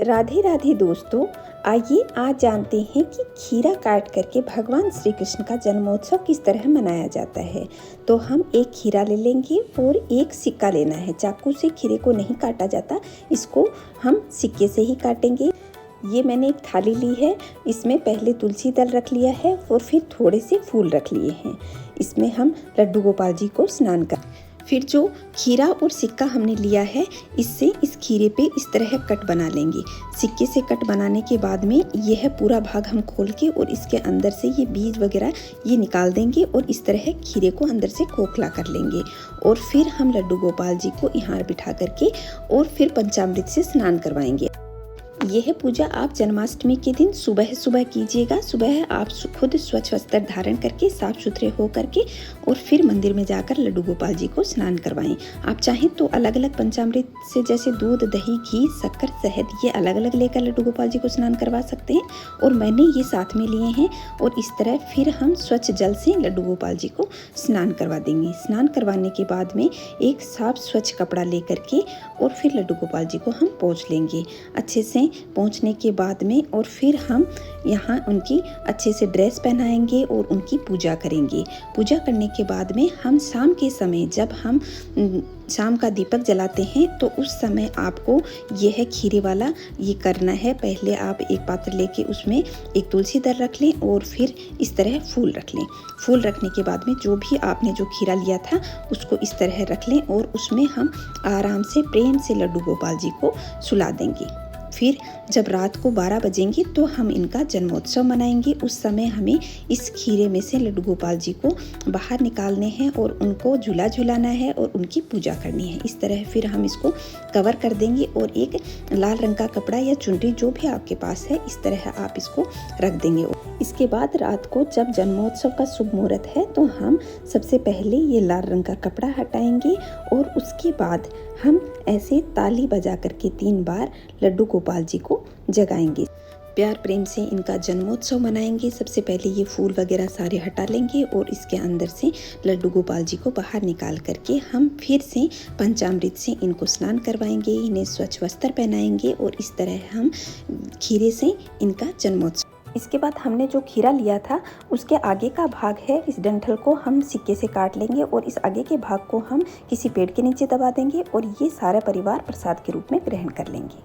राधे राधे दोस्तों, आइए आज जानते हैं कि खीरा काट करके भगवान श्री कृष्ण का जन्मोत्सव किस तरह मनाया जाता है। तो हम एक खीरा ले लेंगे और एक सिक्का लेना है। चाकू से खीरे को नहीं काटा जाता, इसको हम सिक्के से ही काटेंगे। ये मैंने एक थाली ली है, इसमें पहले तुलसी दल रख लिया है और फिर थोड़े से फूल रख लिए हैं। इसमें हम लड्डू गोपाल जी को स्नान कर, फिर जो खीरा और सिक्का हमने लिया है, इससे इस खीरे पे इस तरह कट बना लेंगे। सिक्के से कट बनाने के बाद में यह पूरा भाग हम खोल के और इसके अंदर से ये बीज वगैरह ये निकाल देंगे और इस तरह खीरे को अंदर से खोखला कर लेंगे। और फिर हम लड्डू गोपाल जी को यहाँ बिठा करके और फिर पंचामृत से स्नान करवाएंगे। यह पूजा आप जन्माष्टमी के दिन सुबह सुबह कीजिएगा। सुबह आप खुद स्वच्छ वस्त्र धारण करके साफ सुथरे हो करके और फिर मंदिर में जाकर लड्डू गोपाल जी को स्नान करवाएं। आप चाहें तो अलग अलग पंचामृत से, जैसे दूध, दही, घी, शक्कर, शहद, ये अलग अलग लेकर लड्डू गोपाल जी को स्नान करवा सकते हैं। और मैंने ये साथ में लिए हैं। और इस तरह फिर हम स्वच्छ जल से लड्डू गोपाल जी को स्नान करवा देंगे। स्नान करवाने के बाद में एक साफ स्वच्छ कपड़ा लेकर के और फिर लड्डू गोपाल जी को हम पोंछ लेंगे अच्छे से। पहुंचने के बाद में और फिर हम यहाँ उनकी अच्छे से ड्रेस पहनाएंगे और उनकी पूजा करेंगे। पूजा करने के बाद में हम शाम के समय, जब हम शाम का दीपक जलाते हैं, तो उस समय आपको यह खीरे वाला ये करना है। पहले आप एक पात्र लेके उसमें एक तुलसी दल रख लें और फिर इस तरह फूल रख लें। फूल रखने के बाद में जो भी आपने जो खीरा लिया था उसको इस तरह रख लें और उसमें हम आराम से प्रेम से लड्डू गोपाल जी को सुला देंगे। फिर जब रात को 12 बजेंगे तो हम इनका जन्मोत्सव मनाएंगे। उस समय हमें इस खीरे में से लड्डू गोपाल जी को बाहर निकालने हैं और उनको झूला झुलाना है और उनकी पूजा करनी है। इस तरह फिर हम इसको कवर कर देंगे और एक लाल रंग का कपड़ा या चुनरी जो भी आपके पास है, इस तरह आप इसको रख देंगे। इसके बाद रात को जब जन्मोत्सव का शुभ मुहूर्त है तो हम सबसे पहले ये लाल रंग का कपड़ा हटाएंगे और उसके बाद हम ऐसे ताली बजा करके 3 बार लड्डू गोपाल जी को जगाएंगे। प्यार प्रेम से इनका जन्मोत्सव मनाएंगे। सबसे पहले ये फूल वगैरह सारे हटा लेंगे और इसके अंदर से लड्डू गोपाल जी को बाहर निकाल करके हम फिर से पंचामृत से इनको स्नान करवाएंगे, इन्हें स्वच्छ वस्त्र पहनाएंगे और इस तरह हम खीरे से इनका जन्मोत्सव। इसके बाद हमने जो खीरा लिया था उसके आगे का भाग है, इस डंठल को हम सिक्के से काट लेंगे और इस आगे के भाग को हम किसी पेड़ के नीचे दबा देंगे और ये सारा परिवार प्रसाद के रूप में ग्रहण कर लेंगे।